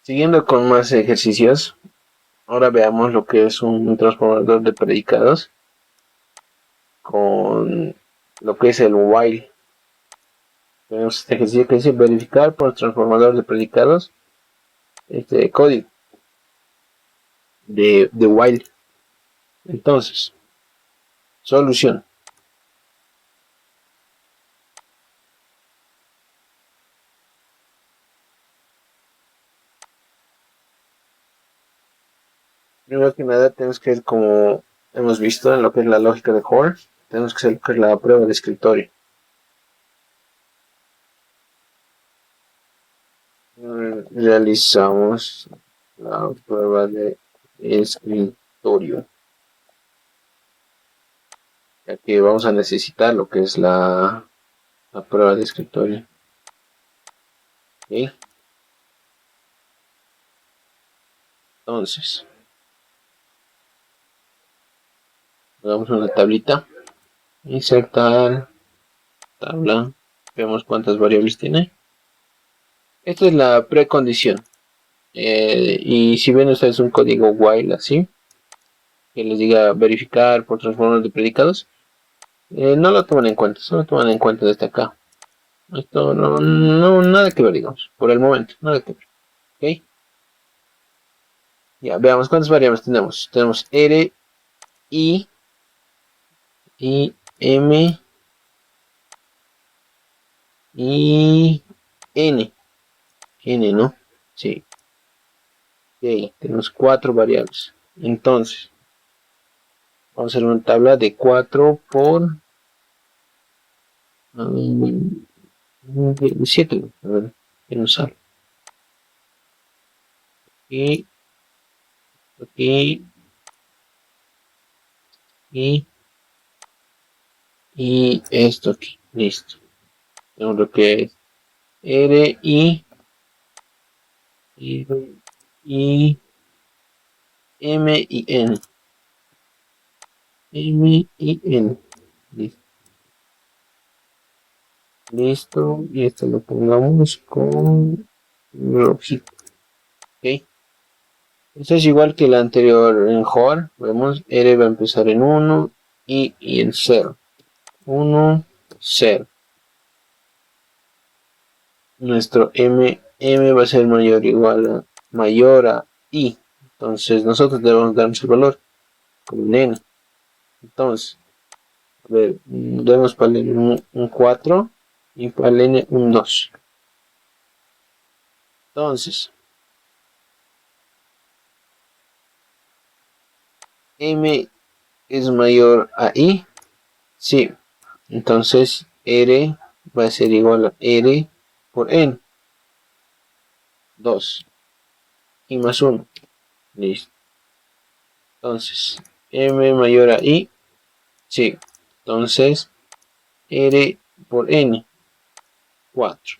Siguiendo con más ejercicios, ahora veamos lo que es un transformador de predicados con lo que es el while. Tenemos este ejercicio que dice verificar por transformador de predicados este código de while. Entonces, solución. Primero que nada tenemos que ver, como hemos visto en lo que es la lógica de Hoare, tenemos que hacer la prueba de escritorio. Realizamos la prueba de escritorio, ya que vamos a necesitar lo que es la prueba de escritorio. ¿Okay? Entonces, hagamos una tablita, insertar tabla, vemos cuántas variables tiene. Esta es la precondición. Y si ven ustedes un código while así, que les diga verificar por transformador de predicados, no lo toman en cuenta, solo toman en cuenta desde acá. Esto no nada que ver, digamos, por el momento, nada que ver. ¿Ok? Ya, veamos cuántas variables tenemos. Tenemos R, I, M, I, N. N, ¿no? Sí. Ok, tenemos 4 variables. Entonces, vamos a hacer una tabla de 4 por 7. A ver, ¿qué nos sale? Y aquí y esto aquí. Listo. Tenemos lo que es R, I, M y N. M y N. Listo. Listo. Y esto lo pongamos con rojito. Ok. Esto es igual que el anterior en Hoare. Vemos R va a empezar en 1 y en 0. 1, 0. Nuestro M va a ser mayor o igual a mayor a I. Entonces nosotros debemos darnos el valor como N. Entonces, a ver, demos para el N un 4 y para el N un 2. Entonces, M es mayor a I. Sí. Entonces, R va a ser igual a R por N. 2. Y más 1. Listo. Entonces, M mayor a I. Sí. Entonces, R por N. 4.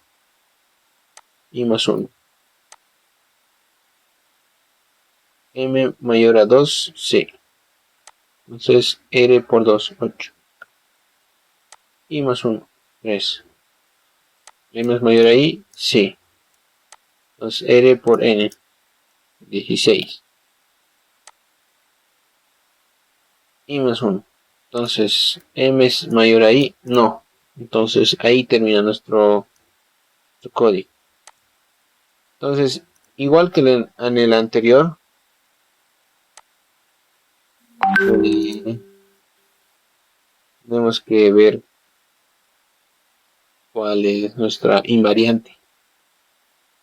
Y más 1. M mayor a 2. Sí. Entonces, R por 2. 8. Y más 1. 3. M es mayor a I. Sí. Entonces, R por N. 16. Y más 1. Entonces, M es mayor a I. No. Entonces, ahí termina nuestro código. Entonces, igual que en el anterior, tenemos que ver cuál es nuestra invariante.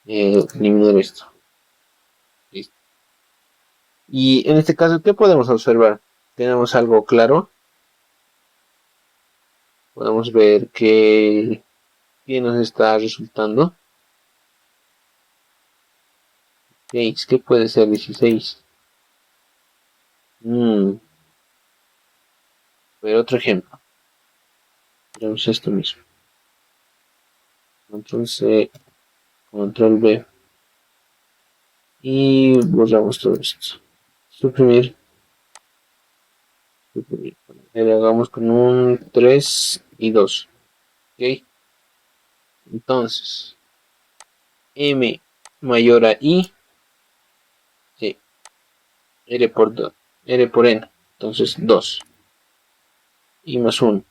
Eliminar esto. Listo. Y en este caso, ¿qué podemos observar? Tenemos algo claro. Podemos ver que nos está resultando. 6. ¿Qué puede ser 16? Ver otro ejemplo. Tenemos esto mismo. Control C, Control V. Y borramos todo esto. Suprimir. Le hagamos con un 3 y 2. Ok. Entonces, M mayor a I. R por N. Entonces 2. I más 1.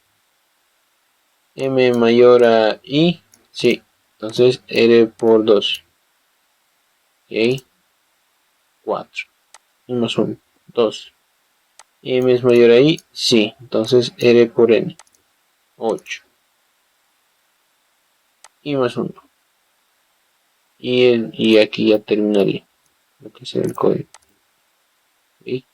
M mayor a I. Sí. Entonces R por 2. Ok. 4. I más 1. 2. M es mayor a I. Sí. Entonces R por N. 8. I más 1. Y aquí ya terminaría lo que será el código. ¿Sí?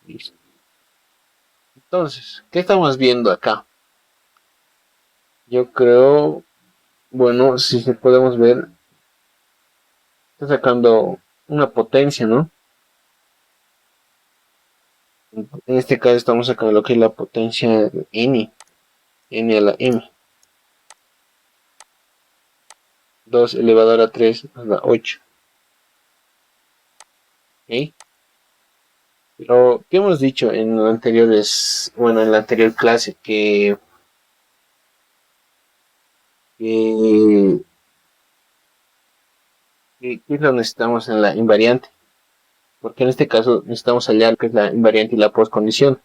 Listo. Entonces, ¿qué estamos viendo acá? Yo creo, bueno, si podemos ver, está sacando una potencia, ¿no? En este caso estamos sacando lo que es la potencia de n a la m. 2 elevado a 3 a la 8. ¿Ok? Pero, ¿qué hemos dicho en anteriores, bueno, en la anterior clase? Que ¿qué lo necesitamos en la invariante? Porque en este caso necesitamos hallar que es la invariante y la postcondición.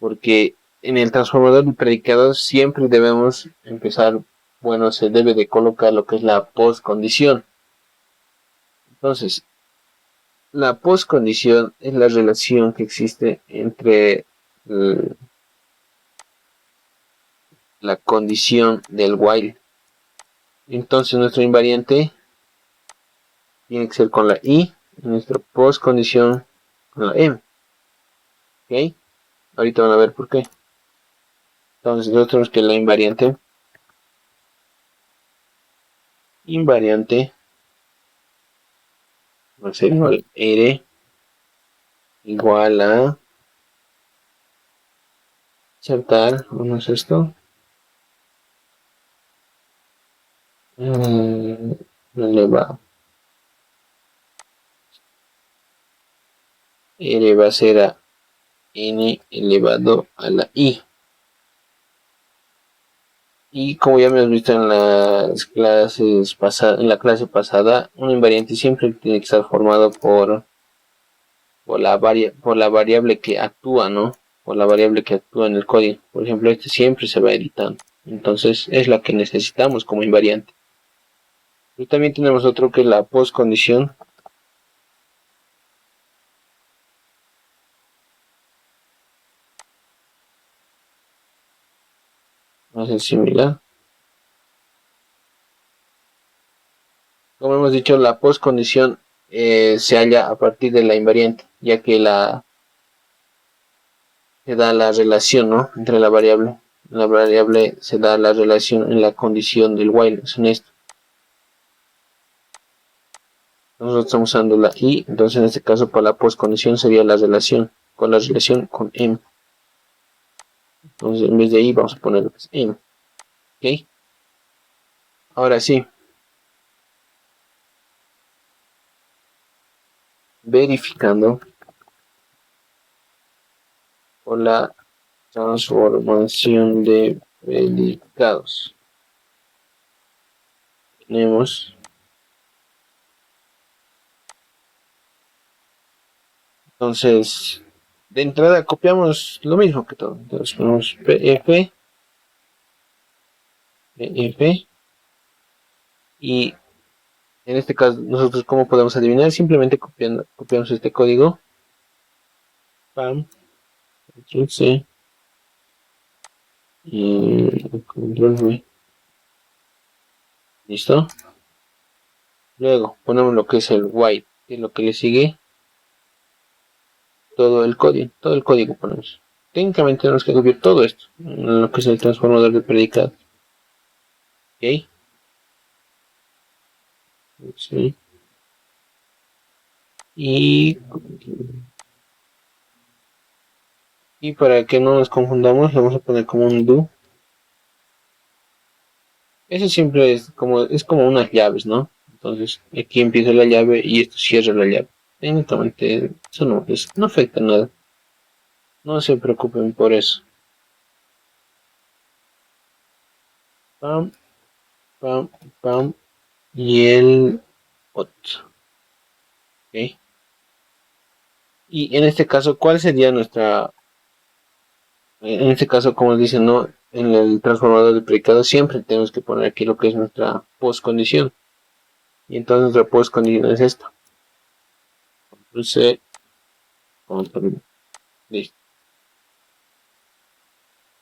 Porque en el transformador de predicados siempre debemos empezar, bueno, se debe de colocar lo que es la postcondición. Entonces, la postcondición es la relación que existe entre la condición del while. Entonces nuestro invariante tiene que ser con la i y nuestra postcondición con la m. ¿Ok? Ahorita van a ver por qué. Entonces nosotros tenemos que la invariante va a ser igual R igual a insertar, ¿cómo es esto? Elevado. R va a ser a n elevado a la i. Y como ya hemos visto en las clases pasadas, en la clase pasada, un invariante siempre tiene que estar formado por la variable que actúa, ¿no? Por la variable que actúa en el código. Por ejemplo, este siempre se va editando. Entonces es la que necesitamos como invariante. Y también tenemos otro que es la postcondición. Va a ser similar. Como hemos dicho, la postcondición se halla a partir de la invariante, ya que se da la relación, ¿no? Entre la variable. La variable se da la relación en la condición del while, es en esto. Nosotros estamos usando la i, entonces en este caso para la postcondición sería la relación con m. Entonces en vez de i vamos a poner lo que es m. ¿Ok? Ahora sí. Verificando por la transformación de predicados. Tenemos entonces de entrada copiamos lo mismo que todo. Entonces ponemos pf y en este caso nosotros cómo podemos adivinar, simplemente copiamos este código, pam, control C y control V. ¿Listo? Luego ponemos lo que es el while, que es lo que le sigue, todo el código ponemos. Técnicamente tenemos que copiar todo esto, en lo que es el transformador de predicado. ¿Ok? Sí. Y para que no nos confundamos, le vamos a poner como un do. Eso siempre es como unas llaves, ¿no? Entonces, aquí empieza la llave y esto cierra la llave. Técnicamente, eso no afecta nada. No se preocupen por eso. Pam. pam, pam, y el otro. ¿Ok? Y en este caso, ¿cuál sería nuestra... En este caso, como dicen, ¿no? En el transformador de predicado siempre tenemos que poner aquí lo que es nuestra postcondición. Y entonces nuestra postcondición es esta. Control C, Control V. Listo.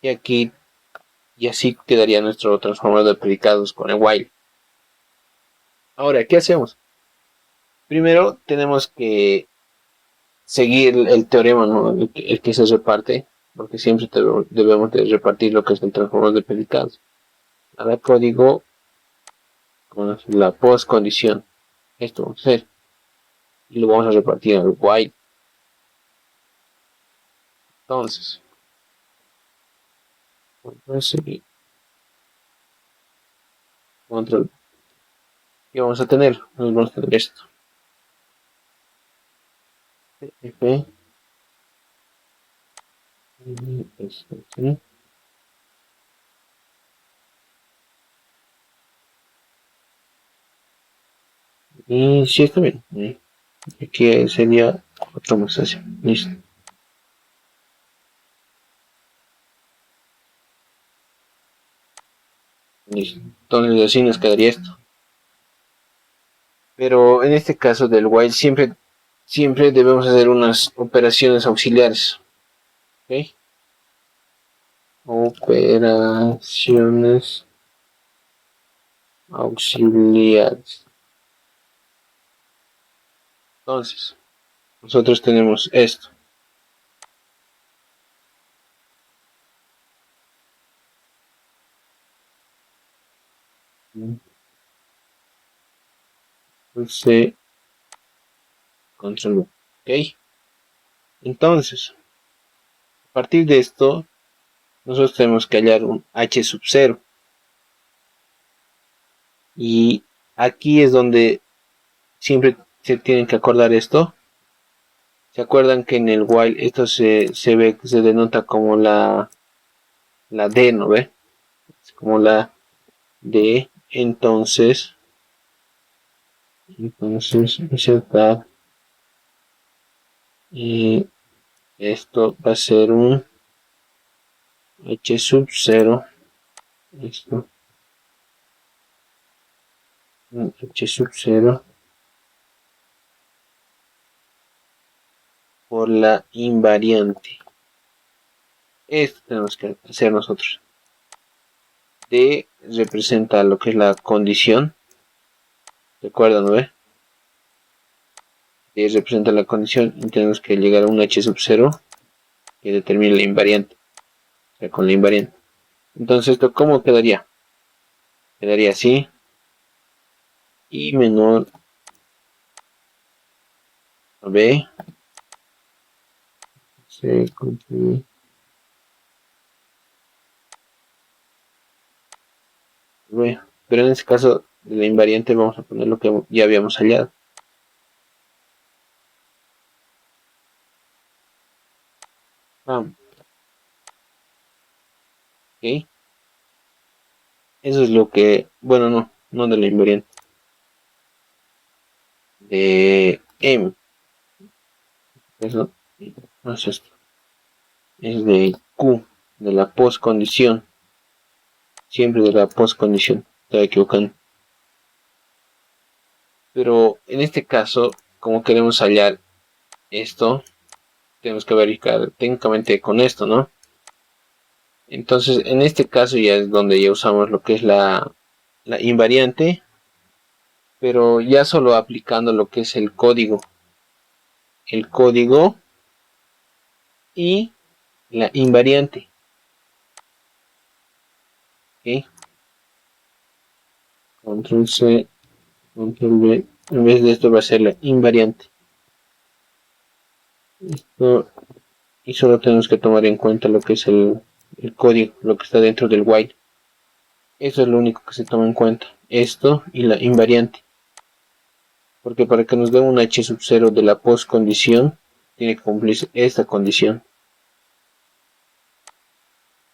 Y aquí, y así quedaría nuestro transformador de predicados con el while. Ahora, ¿qué hacemos? Primero tenemos que seguir el teorema, ¿no? El que se reparte, porque siempre debemos de repartir lo que es el transformador de predicados. Cada código con la postcondición. Esto vamos a hacer. Y lo vamos a repartir al while. Entonces, control C, control. ¿Qué vamos a tener? Vamos a tener esto. F. Y esto, ¿sí? Y sí, está bien. Aquí sería otra más así. Listo. Listo. Entonces así nos quedaría esto. Pero en este caso del while siempre debemos hacer unas operaciones auxiliares. ¿Ok? Operaciones auxiliares. Entonces, nosotros tenemos esto. C, control V. ¿Ok? Entonces, a partir de esto, nosotros tenemos que hallar un H sub 0. Y aquí es donde siempre se tienen que acordar esto. ¿Se acuerdan que en el while esto se ve que se denota como la D, ¿no ve? Es como la D. Entonces insertar. Y esto va a ser un H sub 0. Esto. Un H sub 0. Por la invariante. Esto tenemos que hacer nosotros. D representa lo que es la condición. ¿Recuerdan, no ve? D representa la condición y tenemos que llegar a un H sub 0 que determine la invariante. O sea, con la invariante. Entonces, ¿esto cómo quedaría? Quedaría así. Y menor a B. C contigo. Pero en este caso de la invariante vamos a poner lo que ya habíamos hallado. Ok. Eso es lo que, bueno, no de la invariante. De M. Eso no es esto. Es de Q, de la postcondición. Siempre de la postcondición. Estaba equivocando. Pero en este caso, como queremos hallar esto, tenemos que verificar técnicamente con esto, ¿no? Entonces, en este caso ya es donde ya usamos lo que es la invariante, pero ya solo aplicando lo que es el código. El código y la invariante. ¿Ok? Control C, Control V. En vez de esto va a ser la invariante. Esto, y solo tenemos que tomar en cuenta lo que es el código, lo que está dentro del while. Eso es lo único que se toma en cuenta. Esto y la invariante. Porque para que nos dé un H sub 0 de la postcondición, tiene que cumplirse esta condición.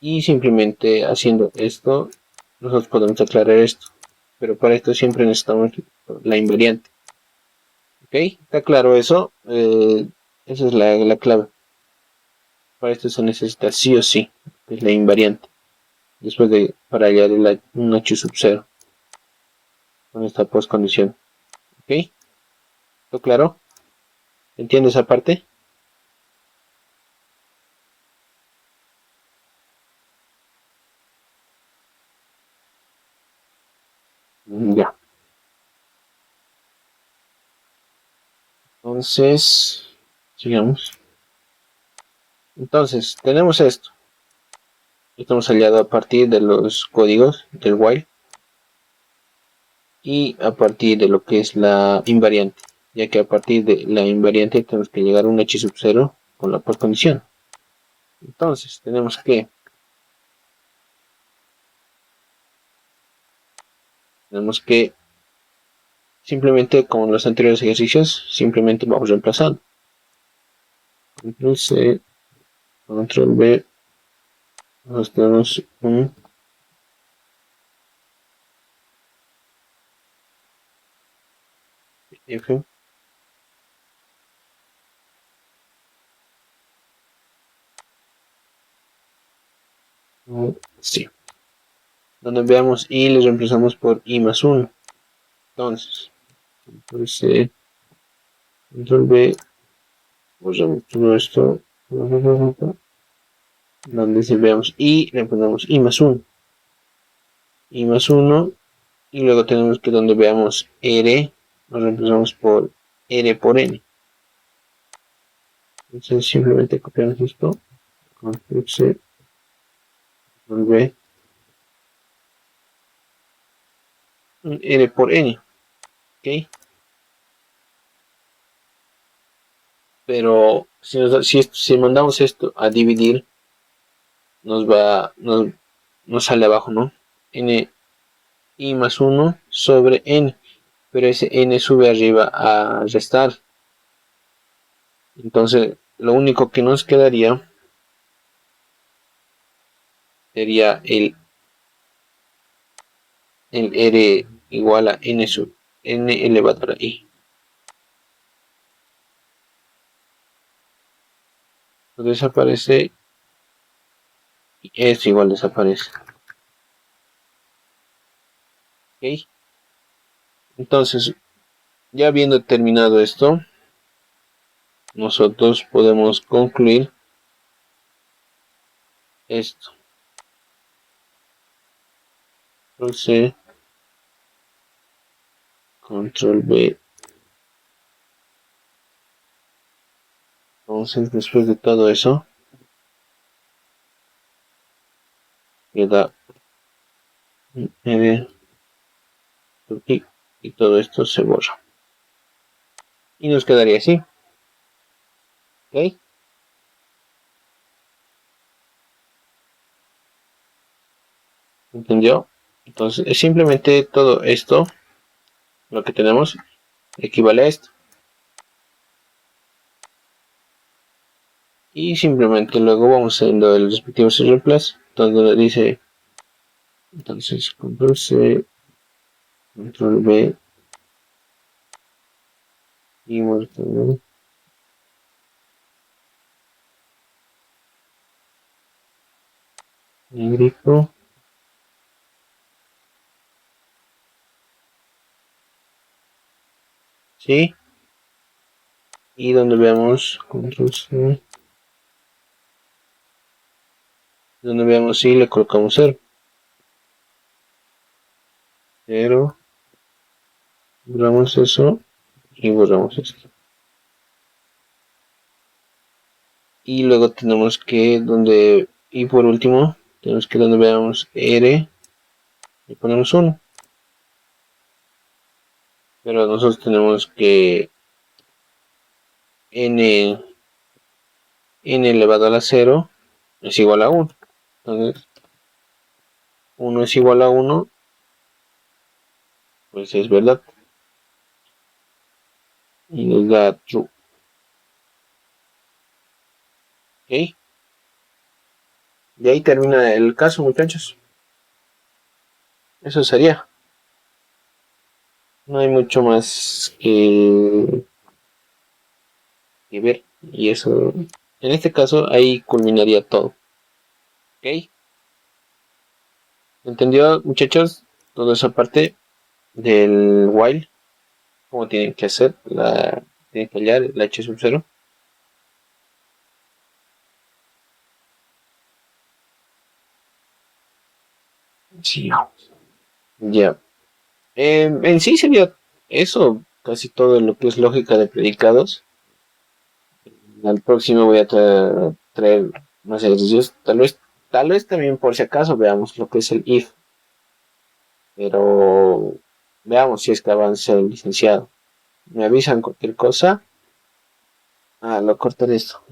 Y simplemente haciendo esto, nosotros podemos aclarar esto. pero para esto siempre necesitamos la invariante. ¿Ok? ¿Está claro eso? Esa es la clave. Para esto se necesita sí o sí, que es la invariante. Después de para hallar un h sub 0 con esta postcondición. ¿Ok? ¿Está claro? ¿Entiendes esa parte? Ya. Entonces, sigamos. Entonces, tenemos esto. Estamos hallado a partir de los códigos del while y a partir de lo que es la invariante, ya que a partir de la invariante tenemos que llegar a un h sub 0 con la postcondición. Entonces, tenemos que simplemente, como en los anteriores ejercicios, simplemente vamos reemplazando. Control C, Control B, nos tenemos un F. Sí. Donde veamos y le reemplazamos por i más 1. Entonces, Control C, Control B, borramos todo esto. Donde si veamos y le ponemos i más 1. I más 1. Y luego tenemos que donde veamos R, lo reemplazamos por R por N. Entonces simplemente copiamos esto. Control C, Control B. R por N. ¿Ok? Pero si mandamos esto a dividir, nos sale abajo, ¿no? N i más 1 sobre n, pero ese n sube arriba a restar. Entonces, lo único que nos quedaría sería el r igual a n sub n elevado a i. Entonces desaparece y esto igual desaparece. ¿Ok? Entonces, ya habiendo terminado esto, nosotros podemos concluir esto. Control C, Control B. Entonces, después de todo eso, queda y todo esto se borra. Y nos quedaría así. ¿Ok? ¿Entendió? Entonces, es simplemente todo esto, lo que tenemos, equivale a esto. Y simplemente luego vamos haciendo el respectivo reemplazo, donde dice, entonces, Control C, Control B, y marcador. Negrito. ¿Sí? Y donde veamos Control C, donde veamos si le colocamos 0. 0. Borramos eso y borramos esto. Y luego tenemos que y por último, tenemos que donde veamos R, le ponemos 1. Pero nosotros tenemos que n elevado a la 0 es igual a 1. Entonces, 1 es igual a 1, pues es verdad. Y nos da true. ¿Ok? Y ahí termina el caso, muchachos. Eso sería. No hay mucho más que ver. Y eso, en este caso, ahí culminaría todo. ¿Ok? ¿Entendió, muchachos? Todo eso aparte del while, cómo tienen que hacer, tienen que hallar el H sub 0. Sí. Ya. En sí sería eso, casi todo lo que es lógica de predicados. Al próximo voy a traer más ejercicios. Tal vez también por si acaso veamos lo que es el if, pero veamos si es que avanza el licenciado. Me avisan cualquier cosa. Lo cortaré esto.